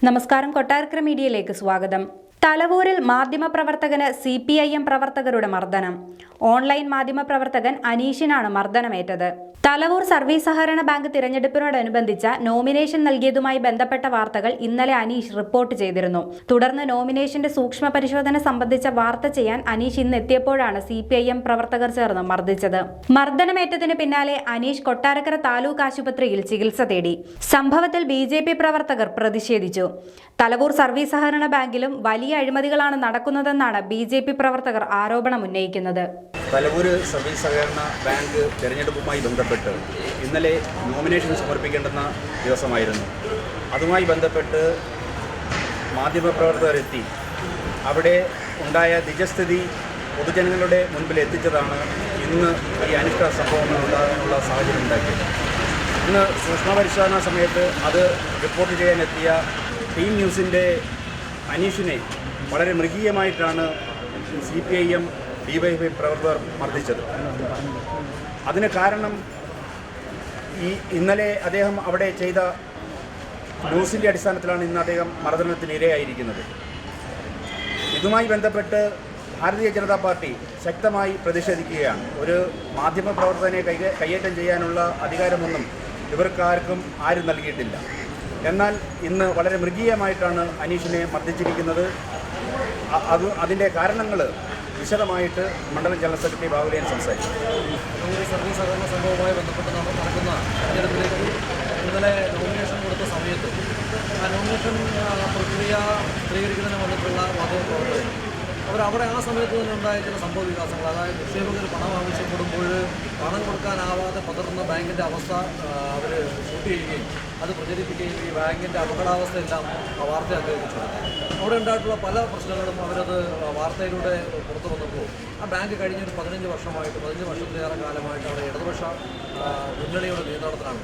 നമസ്കാരം. കൊട്ടാരക്കര മീഡിയയിലേക്ക് സ്വാഗതം. തലവൂരിൽ മാധ്യമപ്രവർത്തകന് CPIM പ്രവർത്തകരുടെ മർദ്ദനം. ഓൺലൈൻ മാധ്യമപ്രവർത്തകൻ അനീഷിനാണ് മർദ്ദനമേറ്റത്. തലവൂർ സർവീസ് സഹകരണ ബാങ്ക് തിരഞ്ഞെടുപ്പിനോടനുബന്ധിച്ച നോമിനേഷൻ നൽകിയതുമായി ബന്ധപ്പെട്ട വാർത്തകൾ ഇന്നലെ അനീഷ് റിപ്പോർട്ട് ചെയ്തിരുന്നു. തുടർന്ന് നോമിനേഷന്റെ സൂക്ഷ്മ പരിശോധന സംബന്ധിച്ച വാർത്ത ചെയ്യാൻ അനീഷ് ഇന്ന് എത്തിയപ്പോഴാണ് CPIM പ്രവർത്തകർ ചേർന്ന് മർദ്ദിച്ചത്. മർദ്ദനമേറ്റതിന് പിന്നാലെ അനീഷ് കൊട്ടാരക്കര താലൂക്ക് ആശുപത്രിയിൽ ചികിത്സ തേടി. സംഭവത്തിൽ BJP പ്രവർത്തകർ പ്രതിഷേധിച്ചു. തലവൂർ സർവീസ് സഹകരണ ബാങ്കിലും വലിയ അഴിമതികളാണ് നടക്കുന്നതെന്നാണ് BJP പ്രവർത്തകർ ആരോപണം ഉന്നയിക്കുന്നത്. തലവൂർ സർവീസ് സഹകരണ ബാങ്ക് തെരഞ്ഞെടുപ്പുമായി ബന്ധപ്പെട്ട് ഇന്നലെ നോമിനേഷൻ സമർപ്പിക്കേണ്ടുന്ന ദിവസമായിരുന്നു. അതുമായി ബന്ധപ്പെട്ട് മാധ്യമപ്രവർത്തകരെത്തി അവിടെ ഉണ്ടായ നിജസ്ഥിതി പൊതുജനങ്ങളുടെ മുൻപിൽ എത്തിച്ചതാണ് ഇന്ന് ഈ അനിഷ്ട സംഭവങ്ങൾ ഉണ്ടാകാനുള്ള സാഹചര്യം ഉണ്ടാക്കിയത്. ഇന്ന് സൂക്ഷ്മ പരിശോധനാ സമയത്ത് അത് റിപ്പോർട്ട് ചെയ്യാനെത്തിയ ടീം ന്യൂസിൻ്റെ അനീഷിനെ വളരെ മൃഗീയമായിട്ടാണ് CPIM DYFI പ്രവർത്തകർ മർദ്ദിച്ചത്. അതിന് കാരണം ഇന്നലെ അദ്ദേഹം അവിടെ ചെയ്ത ന്യൂസിൻ്റെ അടിസ്ഥാനത്തിലാണ് ഇന്ന് അദ്ദേഹം മർദ്ദനത്തിന് ഇരയായിരിക്കുന്നത്. ഇതുമായി ബന്ധപ്പെട്ട് ഭാരതീയ ജനതാ പാർട്ടി ശക്തമായി പ്രതിഷേധിക്കുകയാണ്. ഒരു മാധ്യമപ്രവർത്തകനെ കൈയേറ്റം ചെയ്യാനുള്ള അധികാരമൊന്നും ഇവർക്കാർക്കും ആരും നൽകിയിട്ടില്ല. എന്നാൽ ഇന്ന് വളരെ മൃഗീയമായിട്ടാണ് അനീഷിനെ മർദ്ദിച്ചിരിക്കുന്നത്. അതിൻ്റെ കാരണങ്ങൾ വിശദമായിട്ട് മണ്ഡലം ജനറൽ സെക്രട്ടറി ബാബുലയൻ സംസാരിച്ചു. സർവീസ് സഹകരണ സംഭവവുമായി ബന്ധപ്പെട്ട് നടക്കുന്ന തെരഞ്ഞെടുപ്പിലേക്ക് ഇന്നലെ നോമിനേഷൻ കൊടുത്ത സമയത്ത് ആ നോമിനേഷൻ പ്രക്രിയ സ്ഥിരീകരിക്കുന്നതിന് വന്നിട്ടുള്ള മാധ്യമപ്രവർത്തകർ അവിടെ ആ സമയത്ത് തന്നെ ഉണ്ടായ ചില സംഭവ വികാസങ്ങൾ, അതായത് നിക്ഷേപകർ പണം ആവശ്യപ്പെടുമ്പോൾ പണം കൊടുക്കാനാവാതെ പതറുന്ന ബാങ്കിൻ്റെ അവസ്ഥ അവർ ഷൂട്ട് ചെയ്യുകയും അത് പ്രചരിപ്പിക്കുകയും ഈ ബാങ്കിൻ്റെ അപകടാവസ്ഥയെല്ലാം വാർത്തയാക്കുകയും അവിടെ ഉണ്ടായിട്ടുള്ള പല പ്രശ്നങ്ങളും അവരത് വാർത്തയിലൂടെ പുറത്തു വന്നപ്പോൾ ആ ബാങ്ക് കഴിഞ്ഞൊരു 15 വർഷത്തിലേറെ കാലമായിട്ട് അവിടെ ഇടതുപക്ഷ മുന്നണിയുടെ നിയന്ത്രണത്തിലാണ്.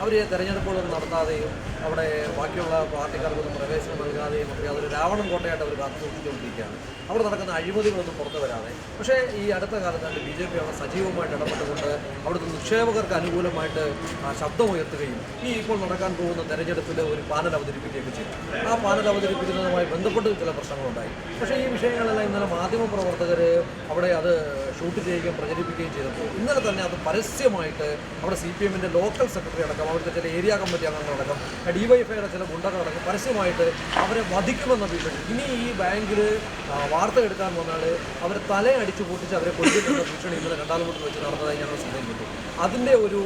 അവർ തെരഞ്ഞെടുപ്പുകളൊന്നും നടത്താതെയും അവിടെ ബാക്കിയുള്ള പാർട്ടിക്കാർക്കൊന്നും പ്രവേശനം നൽകാതെയും ഒക്കെ അതൊരു രാവണൻ കോട്ടയായിട്ട് അവർ കാത്തു സൂക്ഷിച്ചുകൊണ്ടിരിക്കുകയാണ്. അവിടെ നടക്കുന്ന അഴിമതികളൊന്നും പുറത്തു വരാതെ. പക്ഷേ ഈ അടുത്ത കാലത്തായിട്ട് BJP അവിടെ സജീവമായിട്ട് ഇടപെട്ടുകൊണ്ട് അവിടുത്തെ നിക്ഷേപകർക്ക് അനുകൂലമായിട്ട് ശബ്ദമുയർത്തുകയും ഈ ഇപ്പോൾ നടക്കാൻ പോകുന്ന തെരഞ്ഞെടുപ്പിൽ ഒരു പാനൽ അവതരിപ്പിക്കുകയൊക്കെ ചെയ്തു. ആ പാനൽ അവതരിപ്പിക്കുന്നതുമായി ബന്ധപ്പെട്ട് ചില പ്രശ്നങ്ങളുണ്ടായി. പക്ഷേ ഈ വിഷയങ്ങളെല്ലാം ഇന്നലെ മാധ്യമപ്രവർത്തകർ അവിടെ അത് ഷൂട്ട് ചെയ്യുകയും പ്രചരിപ്പിക്കുകയും ചെയ്തപ്പോൾ ഇന്നലെ തന്നെ അത് പരസ്യമായിട്ട് അവിടെ CPMൻ്റെ ലോക്കൽ സെക്രട്ടറി അടക്കം, അവിടുത്തെ ചില ഏരിയ കമ്മിറ്റി അംഗങ്ങളടക്കം, DYFIയുടെ ചില ഗുണ്ടകളടക്കം പരസ്യമായിട്ട് അവരെ വധിക്കുമെന്ന ഭീഷണി. ഇനി ഈ ബാങ്കിൽ വാർത്ത എടുക്കാൻ വന്നാൽ അവരെ തലയടിച്ചു പൊട്ടിച്ച് അവരെ കൊല്ലുമെന്ന ഭീഷണി ഇന്നലെ രണ്ടാമൂട്ടിൽ വെച്ച് നടന്നതായി ഞങ്ങൾ ശ്രദ്ധയിൽപ്പെട്ടു. അതിൻ്റെ ഒരു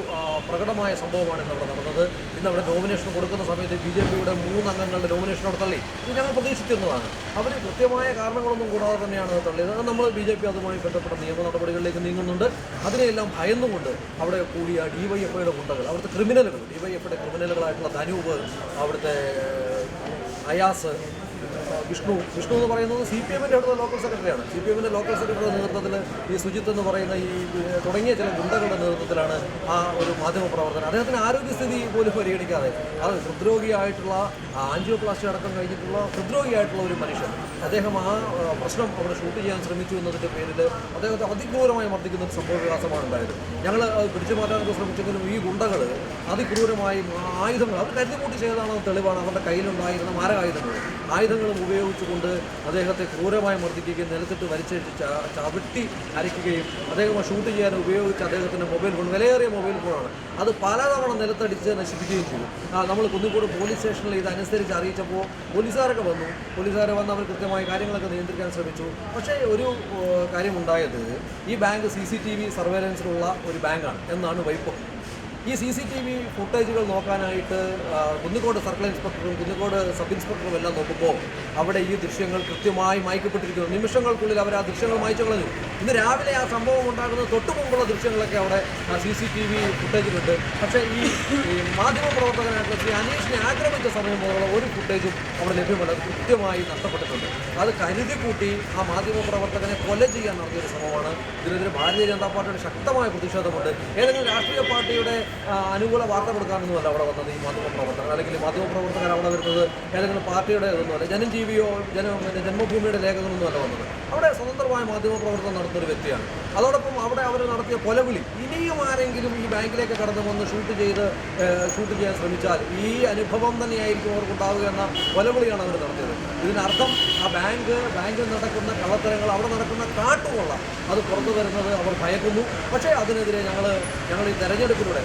പ്രകടമായ സംഭവമാണ് ഇന്നവിടെ നടന്നത്. ഇന്നവിടെ നോമിനേഷൻ കൊടുക്കുന്ന സമയത്ത് BJPയുടെ 3 അംഗങ്ങളുടെ നോമിനേഷൻ അവിടെ തള്ളി. ഇത് ഞങ്ങൾ പ്രതീക്ഷിച്ചിരുന്നതാണ്. അവർ കൃത്യമായ കാരണങ്ങളൊന്നും കൂടാതെ തന്നെയാണ് അത് തള്ളിയത്. അത് നമ്മൾ BJP അതുമായി ബന്ധപ്പെട്ട നിയമ നടപടികളിലേക്ക് നീങ്ങുന്നുണ്ട്. അതിനെയെല്ലാം ഭയന്നുകൊണ്ട് അവിടെ കൂടിയ DYFIയുടെ ഗുണ്ടകൾ, അവിടുത്തെ ക്രിമിനലുകൾ, DYFIയുടെ ക്രിമിനലുകളായിട്ടുള്ള ധനൂപ്, അവിടുത്തെ അയാസ്, വിഷ്ണു എന്ന് പറയുന്നത് CPMൻ്റെ അടുത്ത ലോക്കൽ സെക്രട്ടറിയാണ്. CPMൻ്റെ ലോക്കൽ സെക്രട്ടറിയുടെ നേതൃത്വത്തിൽ ഈ സുജിത്ത് എന്ന് പറയുന്ന ഈ തുടങ്ങിയ ചില ഗുണ്ടകളുടെ നേതൃത്വത്തിലാണ് ആ ഒരു മാധ്യമപ്രവർത്തനം. അദ്ദേഹത്തിന് ആരോഗ്യസ്ഥിതി പോലും പരിഗണിക്കാതെ അത് ഹൃദ്രോഗിയായിട്ടുള്ള ആൻജിയോപ്ലാസ്റ്റി അടക്കം കഴിഞ്ഞിട്ടുള്ള ഹൃദ്രോഗിയായിട്ടുള്ള ഒരു മനുഷ്യൻ, അദ്ദേഹം ആ പ്രശ്നം അവിടെ ഷൂട്ട് ചെയ്യാൻ ശ്രമിച്ചു എന്നതിൻ്റെ പേരിൽ അദ്ദേഹത്തെ അതിക്രൂരമായി മർദ്ദിക്കുന്ന ഒരു സംഭവ വികാസമാണ് ഉണ്ടായത്. ഞങ്ങൾ പിടിച്ചു മാറ്റാനൊക്കെ ശ്രമിച്ചെങ്കിലും ഈ ഗുണ്ടകൾ അതിക്രൂരമായി ആയുധങ്ങൾ അവർ കരുതിക്കൂട്ടി ചെയ്തതാണെന്ന് തെളിവാണ്. അവരുടെ കയ്യിലുണ്ടായിരുന്ന ആയുധങ്ങളും ഉപയോഗിച്ചുകൊണ്ട് അദ്ദേഹത്തെ ക്രൂരമായി മർദ്ദിക്കുകയും നിലത്തിട്ട് വലിച്ചഴിച്ച് ചവിട്ടി അരയ്ക്കുകയും അദ്ദേഹം ഷൂട്ട് ചെയ്യാൻ ഉപയോഗിച്ച് അദ്ദേഹത്തിൻ്റെ മൊബൈൽ ഫോൺ, വിലയേറിയ മൊബൈൽ ഫോണാണ്, അത് പലതവണ നിലത്തടിച്ച് നശിപ്പിക്കുകയും ചെയ്തു. നമ്മൾ കുന്നിക്കോട് പോലീസ് സ്റ്റേഷനിൽ ഇതനുസരിച്ച് അറിയിച്ചപ്പോൾ പോലീസുകാരൊക്കെ വന്നു. പോലീസുകാരെ വന്ന് അവർ കൃത്യമായ കാര്യങ്ങളൊക്കെ നിയന്ത്രിക്കാൻ ശ്രമിച്ചു. പക്ഷേ ഒരു കാര്യമുണ്ടായത്, ഈ ബാങ്ക് CCTV സർവേലൻസിലുള്ള ഒരു ബാങ്കാണ് എന്നാണ് വൈപ്പ്. ഈ CCTV ഫുട്ടേജുകൾ നോക്കാനായിട്ട് കുന്നിക്കോട് സർക്കിൾ ഇൻസ്പെക്ടറും കുന്നിക്കോട് സബ് ഇൻസ്പെക്ടറും എല്ലാം നോക്കുമ്പോൾ അവിടെ ഈ ദൃശ്യങ്ങൾ കൃത്യമായി മായ്ക്കപ്പെട്ടിരിക്കുന്നു. നിമിഷങ്ങൾക്കുള്ളിൽ അവർ ആ ദൃശ്യങ്ങൾ മായ്ച്ചു കളഞ്ഞു. ഇന്ന് രാവിലെ ആ സംഭവം ഉണ്ടാകുന്നത് തൊട്ട് മുമ്പുള്ള ദൃശ്യങ്ങളൊക്കെ അവിടെ CCTV ഫുട്ടേജിലുണ്ട്. പക്ഷേ ഈ മാധ്യമപ്രവർത്തകനായിട്ടുള്ള ശ്രീ അനീഷിനെ ആക്രമിച്ച സമയം മുതലുള്ള ഒരു ഫുട്ടേജും അവിടെ ലഭ്യമല്ല. അത് കൃത്യമായി നഷ്ടപ്പെട്ടിട്ടുണ്ട്. അത് കരുതി കൂട്ടി ആ മാധ്യമപ്രവർത്തകനെ കൊല ചെയ്യാൻ നടത്തിയൊരു ശ്രമമാണ്. ഇതിനെതിരെ ഭാരതീയ ജനതാ പാർട്ടിയുടെ ശക്തമായ പ്രതിഷേധമുണ്ട്. ഏതെങ്കിലും രാഷ്ട്രീയ പാർട്ടിയുടെ അനുകൂല വാർത്ത കൊടുക്കാനൊന്നുമല്ല അവിടെ വന്നത് ഈ മാധ്യമപ്രവർത്തകർ, അല്ലെങ്കിൽ മാധ്യമപ്രവർത്തകർ അവിടെ വരുന്നത് ഏതെങ്കിലും പാർട്ടിയുടെ ഒന്നുമല്ല, ജനജീവിയോ ജന്മഭൂമിയുടെ ലേഖകനൊന്നുമല്ല വന്നത്. അവിടെ സ്വതന്ത്രമായ മാധ്യമപ്രവർത്തനം നടത്തുന്ന ഒരു വ്യക്തിയാണ്. അതോടൊപ്പം അവിടെ അവർ നടത്തിയ കൊലവിളി ഇനിയും ആരെങ്കിലും ഈ ബാങ്കിലേക്ക് കടന്നു വന്ന് ഷൂട്ട് ചെയ്യാൻ ശ്രമിച്ചാൽ ഈ അനുഭവം തന്നെയായിരിക്കും അവർക്കുണ്ടാവുക എന്ന കൊലവിളിയാണ് അവർ നടത്തിയത്. ഇതിനർത്ഥം ആ ബാങ്കിൽ നടക്കുന്ന കള്ളത്തരങ്ങൾ, അവിടെ നടക്കുന്ന കാട്ടുകൊള്ള അത് പുറത്തു വരുന്നത് അവർ ഭയക്കുന്നു. പക്ഷേ അതിനെതിരെ ഞങ്ങൾ ഈ തെരഞ്ഞെടുപ്പിലൂടെ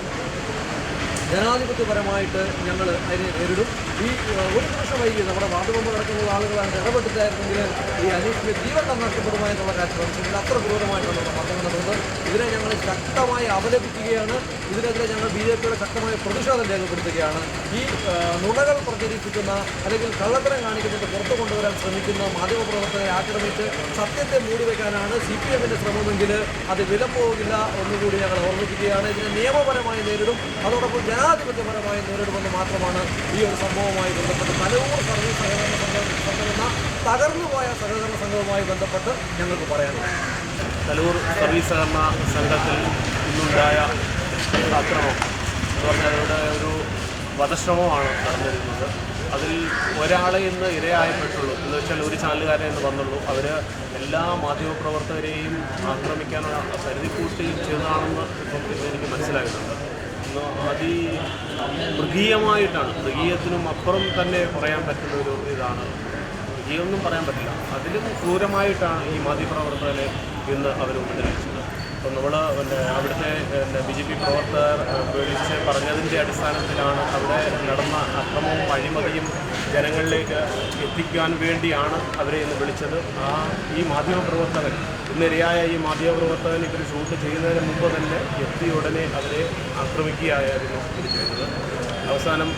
ജനാധിപത്യപരമായിട്ട് ഞങ്ങൾ അതിനെ നേരിടും. ഈ ഒരു നിമിഷം വൈകി നമ്മുടെ വാർഡ് മെമ്പർ അടക്കമുള്ള ആളുകളാണ് ഇടപെട്ടിട്ടായിരുന്നെങ്കിൽ ഈ അനീഷിൻ്റെ ജീവൻ നഷ്ടപ്പെടുമായെന്നുള്ള കാര്യം മനസ്സിലാക്കി അത്ര ക്രൂരമായിട്ടാണ് മർദ്ദനം നടന്നത്. ഇതിനെ ഞങ്ങൾ ശക്തമായി അപലപിക്കുകയാണ്. ഇതിനെതിരെ ഞങ്ങൾ BJPയുടെ ശക്തമായ പ്രതിഷേധം രേഖപ്പെടുത്തുകയാണ്. ഈ നുണകൾ പ്രചരിപ്പിക്കുന്ന അല്ലെങ്കിൽ കള്ളത്തരം കാണിക്കുന്നത് പുറത്തു കൊണ്ടുവരാൻ ശ്രമിക്കുന്ന മാധ്യമപ്രവർത്തകരെ ആക്രമിച്ച് സത്യത്തെ മൂടിവെക്കാനാണ് CPMൻ്റെ ശ്രമമെങ്കിൽ അത് വിലപ്പോകില്ല എന്നുകൂടി ഞങ്ങൾ ഓർമ്മിപ്പിക്കുകയാണ്. ഇതിനെ നിയമപരമായി നേരിടും, അതോടൊപ്പം ജനാധിപത്യപരമായി നേരിടുമെന്ന് മാത്രമാണ് ഈ ഒരു സംഭവവുമായി ബന്ധപ്പെട്ട് തലവൂർ സർവീസ് സഹകരണ സംഘം എന്ന തകർന്നുപോയ സഹകരണ സംഘവുമായി ബന്ധപ്പെട്ട് ഞങ്ങൾക്ക് പറയാനുള്ളത്. തലവൂർ സർവീസ് സഹകരണ സംഘത്തിൽ ഇന്നുണ്ടായ ആക്രമണം എന്ന് പറഞ്ഞാൽ അവരുടെ ഒരു വധശ്രമമാണ് നടന്നിരുന്നത്. അതിൽ ഒരാളെ ഇന്ന് ഇരയായപ്പെട്ടുള്ളൂ എന്ന് വെച്ചാൽ ഒരു ചാനലുകാരെ എന്ന് വന്നുള്ളൂ. അവർ എല്ലാ മാധ്യമപ്രവർത്തകരെയും ആക്രമിക്കാനുള്ള കരുതിക്കൂട്ടി ചെയ്തതാണെന്ന് ഇപ്പം എനിക്ക് മനസ്സിലായിട്ടുണ്ട്. മൃഗീയമായിട്ടാണ്, മൃഗീയത്തിനും അപ്പുറം തന്നെ പറയാൻ പറ്റുന്ന ഒരു ഇതാണ്. മൃഗീയമൊന്നും പറയാൻ പറ്റില്ല, അതിലും ക്രൂരമായിട്ടാണ് ഈ മാധ്യമപ്രവർത്തകരെ ഇന്ന് അവർ ഉപദ്രവിച്ചത്. അപ്പം നമ്മൾ അവിടുത്തെ BJP പ്രവർത്തകർ വിളിച്ച് പറഞ്ഞതിൻ്റെ അടിസ്ഥാനത്തിലാണ് അവിടെ നടന്ന അക്രമവും അഴിമതിയും ജനങ്ങളിലേക്ക് എത്തിക്കാൻ വേണ്ടിയാണ് അവരെ ഇന്ന് വിളിച്ചത്. ഈ മാധ്യമപ്രവർത്തകൻ ഇന്നിരയായ ഈ മാധ്യമപ്രവർത്തകൻ ഇവർ ഷൂട്ട് ചെയ്യുന്നതിന് മുമ്പ് തന്നെ എത്തിയ ഉടനെ അവരെ ആക്രമിക്കുകയായിരുന്നു ഇത് ചെയ്തത്. അവസാനം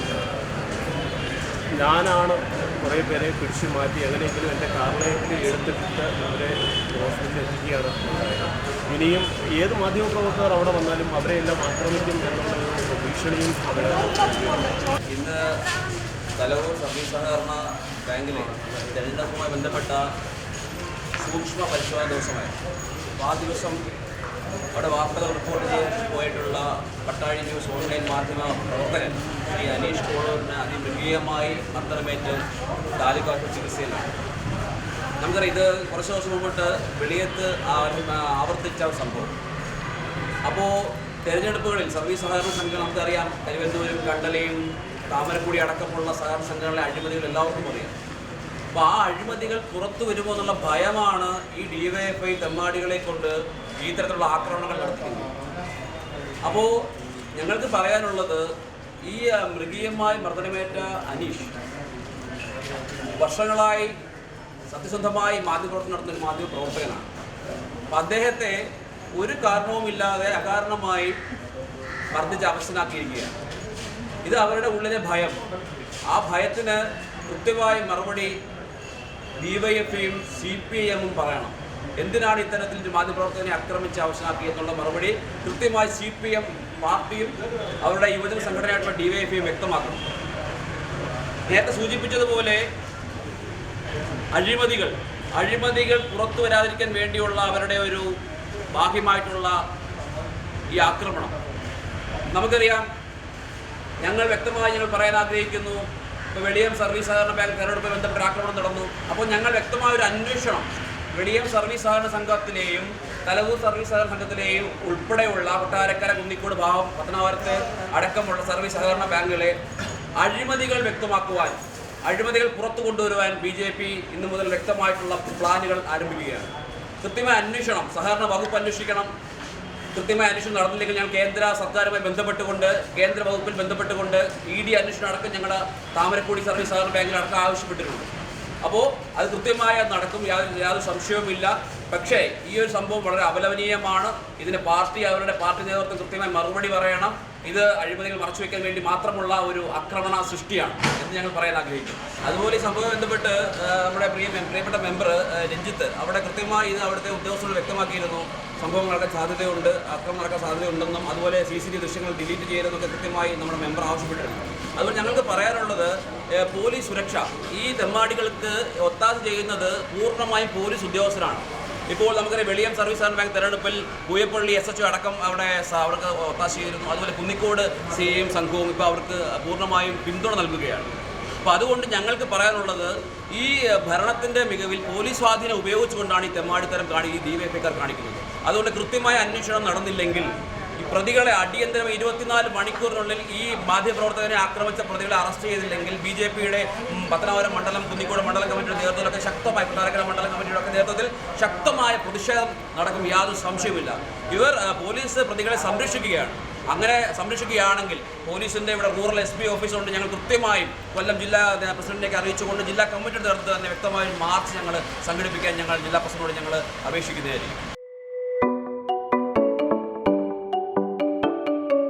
ഞാനാണ് കുറേ പേരെ പിടിച്ചു മാറ്റി എങ്ങനെയെങ്കിലും എൻ്റെ കാറിലേക്ക് എടുത്തിട്ട് അവരെ ഹോസ്പിറ്റലിൽ എത്തിക്കുകയാണ് ഉണ്ടായത്. ഇനിയും ഏത് മാധ്യമപ്രവർത്തകർ അവിടെ വന്നാലും അവരെയെല്ലാം ആക്രമിക്കും എന്നുള്ള ഒരു ഭീഷണിയും അവിടെ ഇന്ന് തലവൂർ സർവീസ് സഹകരണ ബാങ്കിലെ തെരഞ്ഞെടുപ്പുമായി ബന്ധപ്പെട്ട സൂക്ഷ്മ പരിശോധന ദിവസമായിരുന്നു. അപ്പോൾ ആ ദിവസം അവിടെ വാർത്തകൾ റിപ്പോർട്ട് ചെയ്ത് പോയിട്ടുള്ള പട്ടാഴി ന്യൂസ് ഓൺലൈൻ മാധ്യമ പ്രവർത്തകൻ ശ്രീ അനീഷ് കോളൂരിന് അതിമൃഗീയമായി മർദ്ദനമേറ്റ് താലൂക്ക് ആശുപത്രി ചികിത്സയിലാണ്. നമുക്കറിയാം, ഇത് കുറച്ച് ദിവസം മുമ്പോട്ട് വെളിയത്ത് ആവർത്തിച്ച ഒരു സംഭവം. അപ്പോൾ തെരഞ്ഞെടുപ്പുകളിൽ സർവീസ് സഹകരണ സംഘം നമുക്കറിയാം, തിരുവനന്തപുരം, കണ്ടലയും താമരക്കുടി അടക്കമുള്ള സഹകരണ സംഘങ്ങളിലെ അഴിമതികൾ എല്ലാവർക്കും അറിയാം. അപ്പോൾ ആ അഴിമതികൾ പുറത്തു വരുമോ എന്നുള്ള ഭയമാണ് ഈ DYFI തെമ്മാടികളെ കൊണ്ട് ഈ തരത്തിലുള്ള ആക്രമണങ്ങൾ നടത്തിക്കുന്നത്. അപ്പോൾ ഞങ്ങൾക്ക് പറയാനുള്ളത്, ഈ മൃഗീയമായി മർദ്ദനമേറ്റ അനീഷ് വർഷങ്ങളായി സത്യസന്ധമായി മാധ്യമപ്രവർത്തനം നടത്തുന്ന ഒരു മാധ്യമപ്രവർത്തകനാണ്. അപ്പം അദ്ദേഹത്തെ ഒരു കാരണവുമില്ലാതെ അകാരണമായി മർദ്ദിച്ച് അവസ്ഥനാക്കിയിരിക്കുകയാണ്. ഇത് അവരുടെ ഉള്ളിലെ ഭയം. ആ ഭയത്തിന് കൃത്യമായ മറുപടി DYFIയും CPIMഉം പറയണം. എന്തിനാണ് ഇത്തരത്തിൽ ഒരു മാധ്യമപ്രവർത്തകനെ ആക്രമിച്ച് അവശനാക്കി എന്നുള്ള മറുപടി കൃത്യമായി CPM പാർട്ടിയും അവരുടെ യുവജന സംഘടനയായിട്ടുള്ള DYFIയും വ്യക്തമാക്കണം. നേരത്തെ സൂചിപ്പിച്ചതുപോലെ അഴിമതികൾ പുറത്തു വരാതിരിക്കാൻ വേണ്ടിയുള്ള അവരുടെ ഒരു ബാഹ്യമായിട്ടുള്ള ഈ ആക്രമണം നമുക്കറിയാം. ഞങ്ങൾ പറയാൻ ആഗ്രഹിക്കുന്നു, ഇപ്പോൾ വെളിയം സർവീസ് സഹകരണ ബാങ്ക് തെരഞ്ഞെടുപ്പുമായി ബന്ധപ്പെട്ട ആക്രമണം നടന്നു. അപ്പോൾ ഞങ്ങൾ വ്യക്തമായ ഒരു അന്വേഷണം വെളിയം സർവീസ് സഹകരണ സംഘത്തിലെയും തലവൂർ സർവീസ് സഹകരണ സംഘത്തിലെയും ഉൾപ്പെടെയുള്ള കൊട്ടാരക്കര, കുന്നിക്കോട്, ഭാഗം, പത്തനാപുരത്ത് അടക്കമുള്ള സർവീസ് സഹകരണ ബാങ്കുകളെ അഴിമതികൾ വ്യക്തമാക്കുവാൻ, അഴിമതികൾ പുറത്തു കൊണ്ടുവരുവാൻ BJP ഇന്നു മുതൽ വ്യക്തമായിട്ടുള്ള പ്ലാനുകൾ ആരംഭിക്കുകയാണ്. കൃത്യമായ അന്വേഷണം സഹകരണ വകുപ്പ് അന്വേഷിക്കണം. കൃത്യമായ അന്വേഷണം നടന്നില്ലെങ്കിൽ ഞങ്ങൾ കേന്ദ്ര സർക്കാരുമായി ബന്ധപ്പെട്ടുകൊണ്ട്, കേന്ദ്ര വകുപ്പിൽ ബന്ധപ്പെട്ടുകൊണ്ട് ED അന്വേഷണം അടക്കം ഞങ്ങളുടെ താമരക്കുടി സർവീസ് സഹകരണ ബാങ്കിൽ അടക്കം ആവശ്യപ്പെട്ടിട്ടുണ്ട്. അപ്പോൾ അത് കൃത്യമായി നടക്കും, യാതൊരു സംശയവുമില്ല. പക്ഷേ ഈ ഒരു സംഭവം വളരെ അപലപനീയമാണ്. ഇതിന് അവരുടെ പാർട്ടി നേതൃത്വം കൃത്യമായി മറുപടി പറയണം. ഇത് അഴിമതികൾ മറച്ചുവെക്കാൻ വേണ്ടി മാത്രമുള്ള ഒരു ആക്രമണ സൃഷ്ടിയാണ് എന്ന് ഞങ്ങൾ പറയാൻ ആഗ്രഹിക്കുന്നു. അതുപോലെ ഈ സംഭവം ബന്ധപ്പെട്ട് നമ്മുടെ പ്രിയപ്പെട്ട മെമ്പർ രഞ്ജിത്ത് അവിടെ കൃത്യമായി ഇത് അവിടുത്തെ ഉദ്യോഗസ്ഥരോട് വ്യക്തമാക്കിയിരുന്നു. സംഭവം നടക്കാൻ സാധ്യതയുണ്ട്, ആക്രമണം നടക്കാൻ സാധ്യതയുണ്ടെന്നും അതുപോലെ CCTV ദൃശ്യങ്ങൾ ഡിലീറ്റ് ചെയ്തെന്നൊക്കെ കൃത്യമായി നമ്മുടെ മെമ്പർ ആവശ്യപ്പെട്ടിരുന്നു. അതുപോലെ ഞങ്ങൾക്ക് പറയാനുള്ളത്, പോലീസ് സുരക്ഷ ഈ തെമ്മാടികൾക്ക് ഒത്താശ ചെയ്യുന്നത് പൂർണ്ണമായും പോലീസ് ഉദ്യോഗസ്ഥരാണ്. ഇപ്പോൾ നമുക്കറിയാം, വെളിയം സർവീസ് സഹകരണ ബാങ്ക് തെരഞ്ഞെടുപ്പിൽ പൂയപ്പള്ളി SHO അടക്കം അവർക്ക് ഒത്താശ ചെയ്തിരുന്നു. അതുപോലെ കുന്നിക്കോട് CIയും സംഘവും ഇപ്പോൾ അവർക്ക് പൂർണ്ണമായും പിന്തുണ നൽകുകയാണ്. അപ്പോൾ അതുകൊണ്ട് ഞങ്ങൾക്ക് പറയാനുള്ളത് ഈ ഭരണത്തിൻ്റെ മികവിൽ പോലീസ് സ്വാധീനം ഉപയോഗിച്ചുകൊണ്ടാണ് ഈ തെമ്മാടിത്തരം ഈ ഡിവൈഎഫ്ഐക്കാർ കാണിക്കുന്നത്. അതുകൊണ്ട് കൃത്യമായ അന്വേഷണം നടന്നില്ലെങ്കിൽ ഈ പ്രതികളെ അടിയന്തരം 24 മണിക്കൂറിനുള്ളിൽ ഈ മാധ്യമപ്രവർത്തകനെ ആക്രമിച്ച പ്രതികളെ അറസ്റ്റ് ചെയ്തില്ലെങ്കിൽ BJPയുടെ പത്തനാപുരം മണ്ഡലം, കുന്നിക്കോട് മണ്ഡലം കമ്മിറ്റിയുടെ നേതൃത്വത്തിലൊക്കെ ശക്തമായ കൊട്ടാരക്കര മണ്ഡലം കമ്മിറ്റിയുടെ ഒക്കെ നേതൃത്വത്തിൽ ശക്തമായ പ്രതിഷേധം നടക്കും, യാതൊരു സംശയവുമില്ല. ഇവർ പോലീസ് പ്രതികളെ സംരക്ഷിക്കുകയാണ്. അങ്ങനെ സംരക്ഷിക്കുകയാണെങ്കിൽ പോലീസിൻ്റെ ഇവിടെ റൂറൽ SP ഓഫീസുകൊണ്ട് ഞങ്ങൾ കൃത്യമായും കൊല്ലം ജില്ലാ പ്രസിഡന്റിലേക്ക് അറിയിച്ചുകൊണ്ട് ജില്ലാ കമ്മിറ്റിയുടെ നേതൃത്വത്തിൽ തന്നെ വ്യക്തമായും മാർച്ച് ഞങ്ങൾ സംഘടിപ്പിക്കാൻ ഞങ്ങൾ ജില്ലാ പ്രസിഡന്റിനോട് ഞങ്ങൾ അപേക്ഷിക്കുന്നതായിരിക്കും.